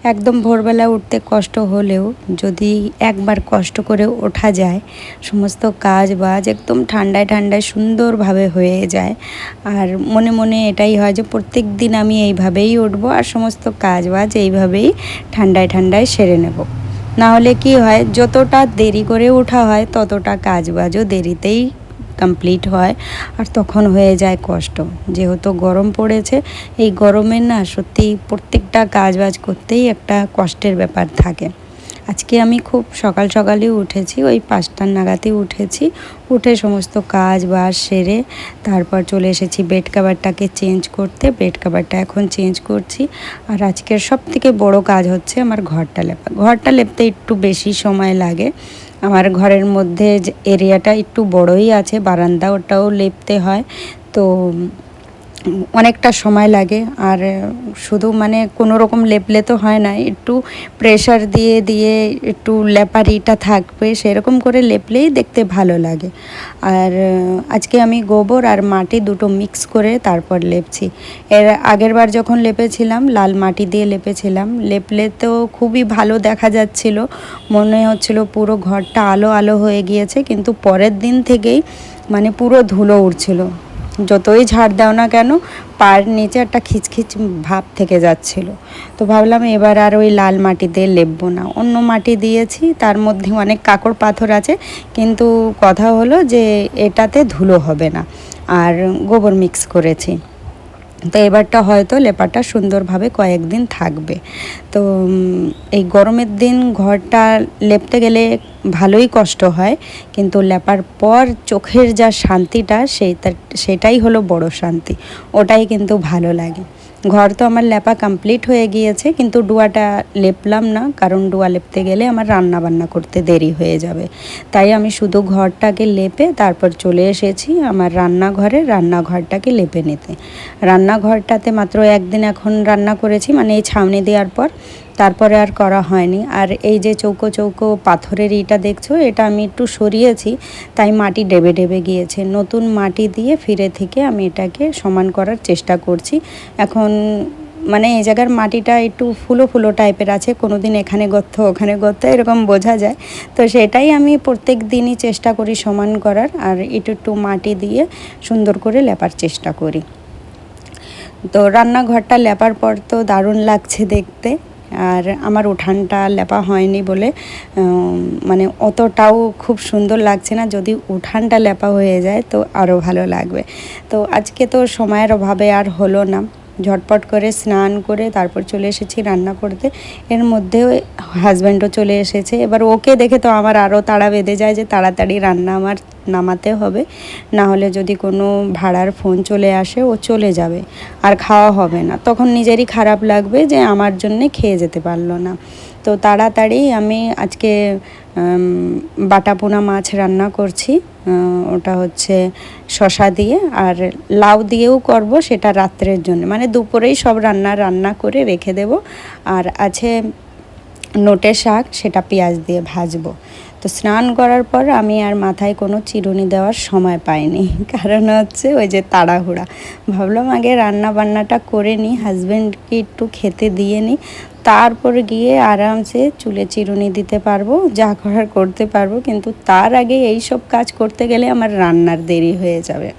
একদম ভোরবেলা উঠতে কষ্ট হলেও যদি একবার কষ্ট করে ওঠা যায়, সমস্ত কাজ বাজ একদম ঠান্ডায় ঠান্ডায় সুন্দরভাবে হয়ে যায়। আর মনে মনে এটাই হয় যে প্রত্যেক দিন আমি এইভাবেই উঠবো আর সমস্ত কাজ বাজ এইভাবেই ঠান্ডায় ঠান্ডায় সেরে নেব। না হলে কি হয়, যতটা দেরি করে ওঠা হয় ততটা কাজ বাজও দেরিতেই কমপ্লিট হয়, আর তখন হয়ে যায় কষ্ট। যেহেতু গরম পড়েছে, এই গরমের না সত্যি প্রত্যেকটা কাজ বাজ করতেই একটা কষ্টের ব্যাপার থাকে। আজকে আমি খুব সকাল সকালই উঠেছি, ওই 5টা নাগাদই উঠেছি। উঠে সমস্ত কাজ বাজ সেরে তারপর চলে এসেছি বেড কভারটাকে চেঞ্জ করতে। বেড কভারটা এখন চেঞ্জ করছি। আর আজকের সবথেকে বড় কাজ হচ্ছে আমার ঘরটা লেপা। ঘরটা লেপতে একটু বেশি সময় লাগে। আমার ঘরের মধ্যে যে এরিয়াটা একটু বড়ই আছে, বারান্দা, ওটাও লেপতে হয়। তো অনেকটা সময় লাগে। আর শুধু মানে কোনো রকম লেপলে তো হয় না, একটু প্রেশার দিয়ে দিয়ে একটু লেপারিটা থাকবে, সেরকম করে লেপলেই দেখতে ভালো লাগে। আর আজকে আমি গোবর আর মাটি দুটো মিক্স করে তারপর লেপছি। এর আগের বার যখন লেপেছিলাম লাল মাটি দিয়ে লেপেছিলাম, লেপলে তো খুবই ভালো দেখা যাচ্ছিল, মনে হচ্ছিল পুরো ঘরটা আলো আলো হয়ে গিয়েছে। কিন্তু পরের দিন থেকেই মানে পুরো ধুলো উড়ছিল, যতই ঝাড় দাও না কেন পায়ের নিচে একটা খিচখিচ ভাব থেকে যাচ্ছিল। তো ভাবলাম এবার আর ওই লাল মাটি দিয়ে লেপবো না, অন্য মাটি দিয়েছি, তার মধ্যে অনেক কাকড় পাথর আছে, কিন্তু কথা হলো যে এটাতে ধুলো হবে না, আর গোবর মিক্স করেছি। তো এবারটা হয়তো লেপাটা সুন্দরভাবে কয়েকদিন থাকবে। তো এই গরমের দিন ঘরটা লেপতে গেলে ভালোই কষ্ট হয়, কিন্তু লেপার পর চোখের যা শান্তিটা সেটাই হলো বড় শান্তি, ওটাই কিন্তু ভালো লাগে। ঘর তো আমার লেপা কমপ্লিট হয়ে গিয়েছে, কিন্তু ডুয়াটা লেপলাম না, কারণ ডুয়া লেপতে গেলে আমার রান্না বান্না করতে দেরি হয়ে যাবে। তাই আমি শুধু ঘরটাকে লেপে তারপর চলে এসেছি আমার রান্নাঘরটাকে লেপে নিতে। রান্নাঘরটাতে মাত্র একদিন এখন রান্না করেছি, মানে এই ছাউনি দেওয়ার পর, তারপরে আর করা হয়নি। আর এই যে চৌকো চৌকো পাথরের ইটা দেখছো, এটা আমি একটু সরিয়েছি, তাই মাটি ডেবে ডেবে গিয়েছে। নতুন মাটি দিয়ে ফিরে থেকে আমি এটাকে সমান করার চেষ্টা করছি। এখন মানে এই জায়গার মাটিটা একটু ফুলো ফুলো টাইপের আছে, কোনো দিন এখানে গর্ত ওখানে গর্ত এরকম বোঝা যায়। তো সেটাই আমি প্রত্যেক দিনই চেষ্টা করি সমান করার, আর একটু একটু মাটি দিয়ে সুন্দর করে লেপার চেষ্টা করি। তো রান্নাঘরটা লেপার পর তো দারুণ লাগছে দেখতে। আর আমার উঠানটা লেপা হয়নি বলে মানে অতটাও খুব সুন্দর লাগছে না, যদি উঠানটা লেপা হয়ে যায় তো আরও ভালো লাগবে। তো আজকে তো সময়ের অভাবে আর হলো না, ঝটপট করে স্নান করে তারপর চলে এসেছি রান্না করতে। এর মধ্যেও হাজব্যান্ডও চলে এসেছে। এবার ওকে দেখে তো আমার আরও তাড়া বেঁধে যায় যে তাড়াতাড়ি রান্না আমার নামাতে হবে, না হলে যদি কোনো ভাড়ার ফোন চলে আসে ও চলে যাবে আর খাওয়া হবে না, তখন নিজেরই খারাপ লাগবে যে আমার জন্যে খেয়ে যেতে পারলো না। তো তাড়াতাড়ি আমি আজকে বাটা পোনা মাছ রান্না করছি। ওটা হচ্ছে শসা দিয়ে, আর লাউ দিয়েও করব, সেটা রাত্রের জন্য, মানে দুপুরেই সব রান্না করে রেখে দেব। আর আছে নোটে শাক, সেটা পেঁয়াজ দিয়ে ভাজবো। তো স্নান করার পর আমি আর মাথায় কোনো চিরুনি দেওয়ার সময় পাইনি, কারণ হচ্ছে ওই যে তাড়াহুড়া। ভাবলাম আগে রান্না বান্নাটা করে নিই, হাজব্যান্ডকে একটু খেতে দিয়ে নিই, তারপর গিয়ে আরামসে চুলে চিরুনি দিতে পারবো, যা করার করতে পারবো। কিন্তু তার আগে এই সব কাজ করতে গেলে আমার রান্নার দেরি হয়ে যাবে।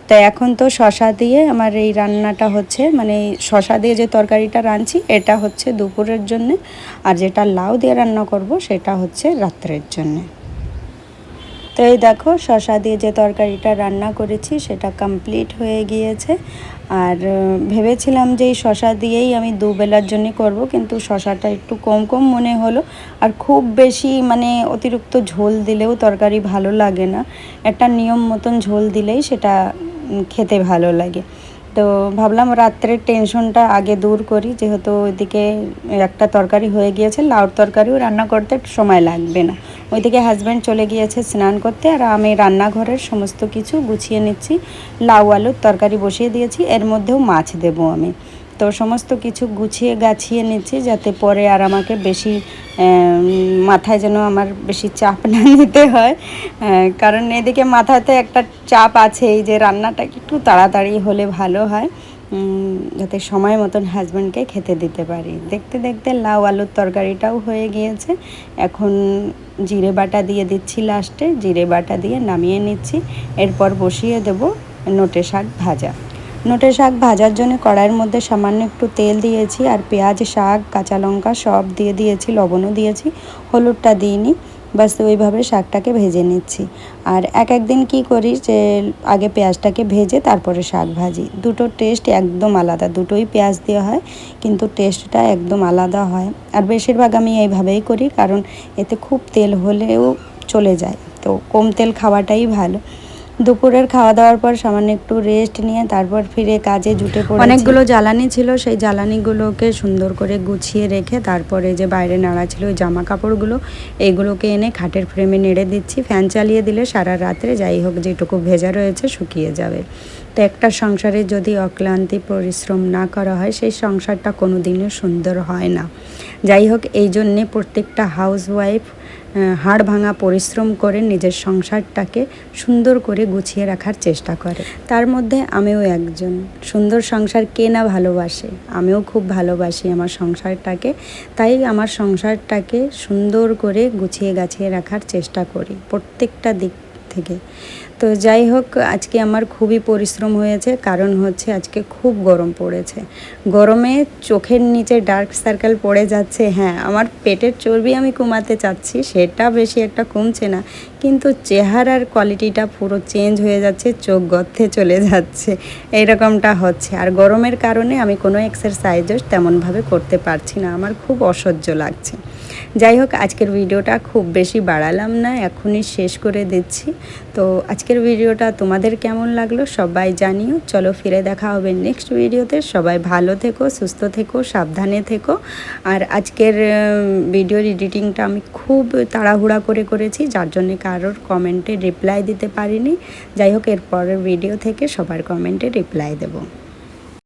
তো এখন তো শসা দিয়ে আমার এই রান্নাটা হচ্ছে, মানে শসা দিয়ে যে তরকারিটা রাঁধছি এটা হচ্ছে দুপুরের জন্যে, আর যেটা লাউ দিয়ে রান্না করব সেটা হচ্ছে রাত্রের জন্যে। তো এই দেখো শসা দিয়ে যে তরকারিটা রান্না করেছি সেটা কমপ্লিট হয়ে গিয়েছে। আর ভেবেছিলাম যে এই শসা দিয়েই আমি দুবেলার জন্য করব, কিন্তু শসাটা একটু কম কম মনে হলো, আর খুব বেশি মানে অতিরিক্ত ঝোল দিলেও তরকারি ভালো লাগে না, একটা নিয়ম মতন ঝোল দিলেই সেটা খেতে ভালো লাগে। তো ভাবলাম রাত্রের টেনশনটা আগে দূর করি, যেহেতু ওইদিকে একটা তরকারি হয়ে গিয়েছে, লাউর তরকারিও রান্না করতে সময় লাগবে না। ওইদিকে হাজব্যান্ড চলে গিয়েছে স্নান করতে, আর আমি রান্নাঘরের সমস্ত কিছু গুছিয়ে নিচ্ছি। লাউ আলুর তরকারি বসিয়ে দিয়েছি, এর মধ্যেও মাছ দেবো আমি। তো সমস্ত কিছু গুছিয়ে গাছিয়ে নিচ্ছি, যাতে পরে আর আমাকে বেশি মাথায় যেন আমার বেশি চাপ না নিতে হয়, কারণ এদিকে মাথাতে একটা চাপ আছে, এই যে রান্নাটা একটু তাড়াতাড়ি হলে ভালো হয়। যাতে সময় মতন হাজব্যান্ডকে খেতে দিতে পারি। দেখতে দেখতে লাউ আলুর তরকারিটাও হয়ে গিয়েছে। এখন জিরে বাটা দিয়ে দিচ্ছি, লাস্টে জিরে বাটা দিয়ে নামিয়ে নিচ্ছি। এরপর বসিয়ে দেব নোটে শাক ভাজা। নোটে শাক ভাজার জন্য কড়াইয়ের মধ্যে সামান্য একটু তেল দিয়েছি, আর পেঁয়াজ, শাক, কাঁচা লঙ্কা সব দিয়ে দিয়েছি, লবণও দিয়েছি, হলুদটা দিইনি। বাস ওইভাবে শাকটাকে ভেজে নিচ্ছি। আর একদিন কি করি যে আগে পেঁয়াজটাকে ভেজে তারপরে শাক ভাজি। দুটোর টেস্ট একদম আলাদা, দুটোই পেঁয়াজ দেওয়া হয় কিন্তু টেস্টটা একদম আলাদা হয়। আর বেশিরভাগ আমি এইভাবেই করি, কারণ এতে খুব তেল হলেও চলে যায়, তো কম তেল খাওয়াটাই ভালো। দুপুরের খাওয়া দাওয়ার পর সামান্য একটু রেস্ট নিয়ে তারপর ফিরে কাজে জুটে পড়েছি। অনেকগুলো জ্বালানি ছিল, সেই জ্বালানিগুলোকে সুন্দর করে গুছিয়ে রেখে তারপরে যে বাইরে নাড়া ছিল ওই জামা কাপড়গুলো, এইগুলোকে এনে খাটের ফ্রেমে নেড়ে দিচ্ছি। ফ্যান চালিয়ে দিলে সারা রাত্রে যাই হোক যেটুকু ভেজা রয়েছে শুকিয়ে যাবে। তো একটা সংসারে যদি অক্লান্তি পরিশ্রম না করা হয়, সেই সংসারটা কোনো দিনও সুন্দর হয় না। যাই হোক, এই জন্যে প্রত্যেকটা হাউসওয়াইফ হাড় ভাঙা পরিশ্রম করে নিজের সংসারটাকে সুন্দর করে গুছিয়ে রাখার চেষ্টা করে। তার মধ্যে আমিও একজন। সুন্দর সংসার কে না ভালোবাসে, আমিও খুব ভালোবাসি আমার সংসারটাকে। তাই আমার সংসারটাকে সুন্দর করে গুছিয়ে গাছিয়ে রাখার চেষ্টা করি প্রত্যেকটা দিক থেকে। তো যাই হোক, আজকে আমার খুবই পরিশ্রম হয়েছে, কারণ হচ্ছে আজকে খুব গরম পড়েছে। গরমে চোখের নিচে ডার্ক সার্কেল পড়ে যাচ্ছে। হ্যাঁ, আমার পেটের চর্বি আমি কমাতে চাচ্ছি, সেটা বেশি একটা কমছে না, কিন্তু চেহারার কোয়ালিটিটা পুরো চেঞ্জ হয়ে যাচ্ছে, চোখ গর্তে চলে যাচ্ছে, এইরকমটা হচ্ছে। আর গরমের কারণে আমি কোনো এক্সারসাইজও তেমনভাবে করতে পারছি না, আমার খুব অসহ্য লাগছে। যাই হোক, আজকের ভিডিওটা খুব বেশি বাড়ালাম না, এখনই শেষ করে দিচ্ছি। তো আজকের ভিডিওটা তোমাদের কেমন লাগলো সবাই জানিও। চলো ফিরে দেখা হবে নেক্সট ভিডিওতে। সবাই ভালো থেকো, সুস্থ থেকো, সাবধানে থেকো। আর আজকের ভিডিওর এডিটিংটা আমি খুব তাড়াহুড়া করে করেছি, যার জন্যে কারোর কমেন্টে রিপ্লাই দিতে পারিনি। যাই হোক, এরপরের ভিডিও থেকে সবার কমেন্টে রিপ্লাই দেবো।